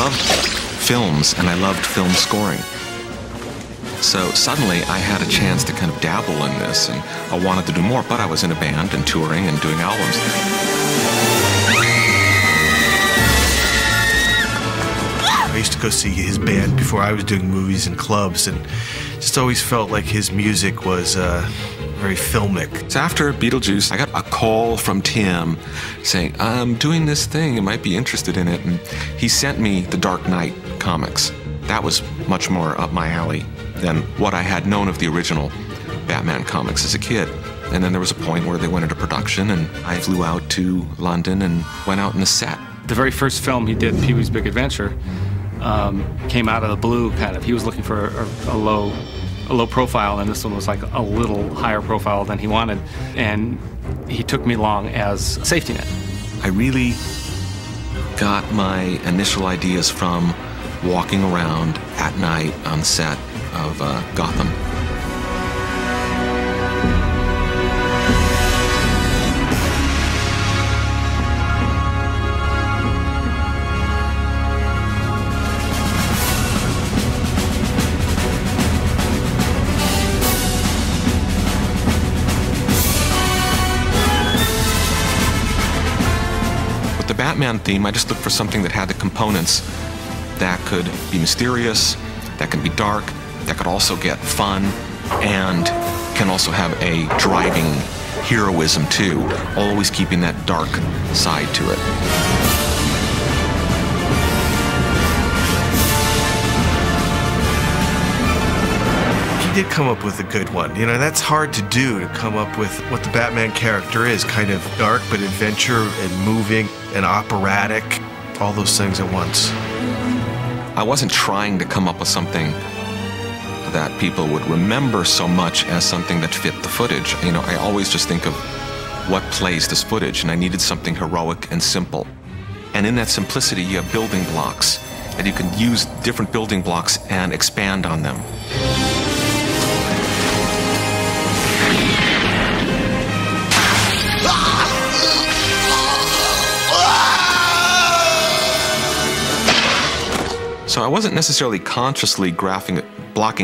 loved films and I loved film scoring. So suddenly I had a chance to kind of dabble in this, and I wanted to do more, but I was in a band and touring and doing albums. I used to go see his band before I was doing movies and clubs, and just always felt like his music was very filmic. So after Beetlejuice, I got a call from Tim saying, I'm doing this thing, you might be interested in it. And he sent me the Dark Knight comics. That was much more up my alley than what I had known of the original Batman comics as a kid. And then there was a point where they went into production, and I flew out to London and went out in the set. The very first film he did, Pee-wee's Big Adventure, came out of the blue, kind of. He was looking for a low profile, and this one was like a little higher profile than he wanted. And he took me along as a safety net. I really got my initial ideas from walking around at night on the set of Gotham. With the Batman theme, I just looked for something that had the components that could be mysterious, that can be dark, that could also get fun, and can also have a driving heroism too, always keeping that dark side to it. He did come up with a good one. You know, that's hard to do, to come up with what the Batman character is, kind of dark but adventure and moving and operatic, all those things at once. I wasn't trying to come up with something that people would remember so much as something that fit the footage. You know, I always just think of what plays this footage, and I needed something heroic and simple. And in that simplicity, you have building blocks, and you can use different building blocks and expand on them. So I wasn't necessarily consciously blocking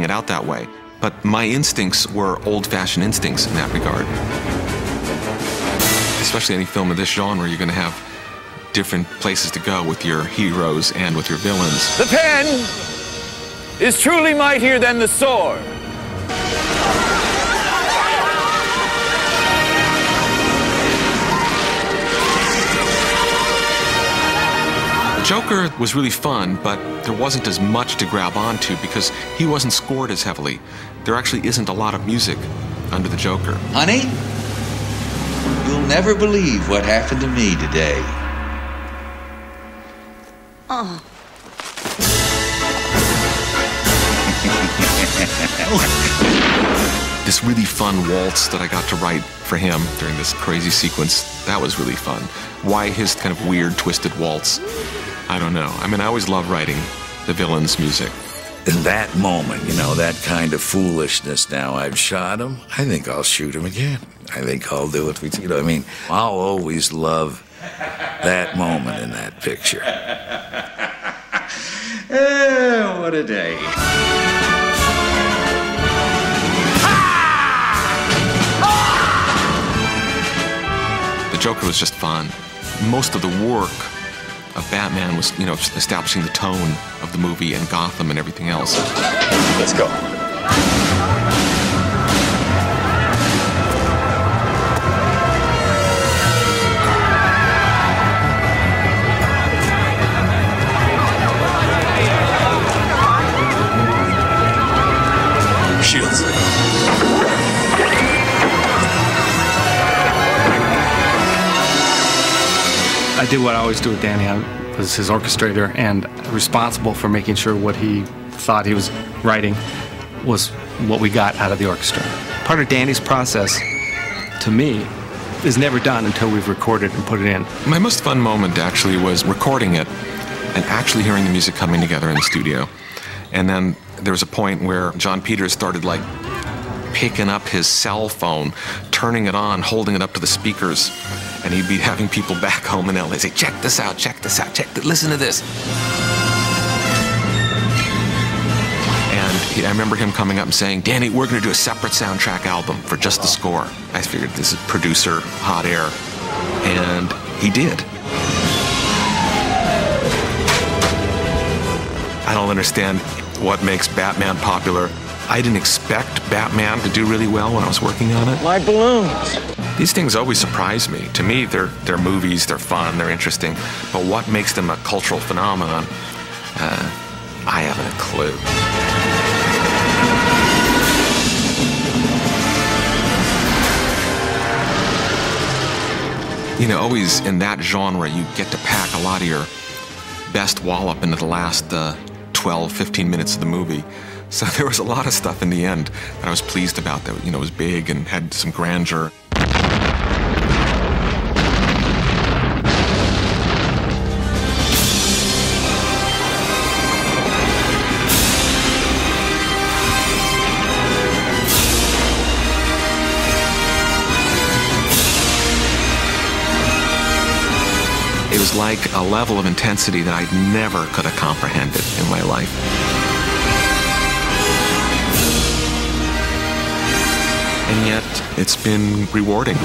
it out that way, but my instincts were old-fashioned instincts in that regard. Especially any film of this genre, you're going to have different places to go with your heroes and with your villains. The pen is truly mightier than the sword. Joker was really fun, but there wasn't as much to grab onto because he wasn't scored as heavily. There actually isn't a lot of music under the Joker. Honey, you'll never believe what happened to me today. Oh. This really fun waltz that I got to write for him during this crazy sequence, that was really fun. Why his kind of weird, twisted waltz? I don't know. I mean, I always love writing the villain's music. In that moment, you know, that kind of foolishness, now I've shot him, I think I'll shoot him again. I think I'll do it. You know, I mean, I'll always love that moment in that picture. Oh, what a day. The Joker was just fun. Most of the work of Batman was, you know, establishing the tone of the movie and Gotham and everything else. Let's go. Shields. I did what I always do with Danny. I was his orchestrator and responsible for making sure what he thought he was writing was what we got out of the orchestra. Part of Danny's process, to me, is never done until we've recorded and put it in. My most fun moment actually was recording it and actually hearing the music coming together in the studio. And then there was a point where John Peters started like picking up his cell phone, turning it on, holding it up to the speakers, and he'd be having people back home in LA say, check this out, listen to this. I remember him coming up and saying, Danny, we're going to do a separate soundtrack album for just the score. I figured this is producer, hot air. And he did. I don't understand what makes Batman popular. I didn't expect Batman to do really well when I was working on it. My balloons. These things always surprise me. To me, they're movies, they're fun, they're interesting. But what makes them a cultural phenomenon, I haven't a clue. You know, always in that genre, you get to pack a lot of your best wallop into the last 12, 15 minutes of the movie. So there was a lot of stuff in the end that I was pleased about that, you know, was big and had some grandeur. It was like a level of intensity that I never could have comprehended in my life. And yet, it's been rewarding.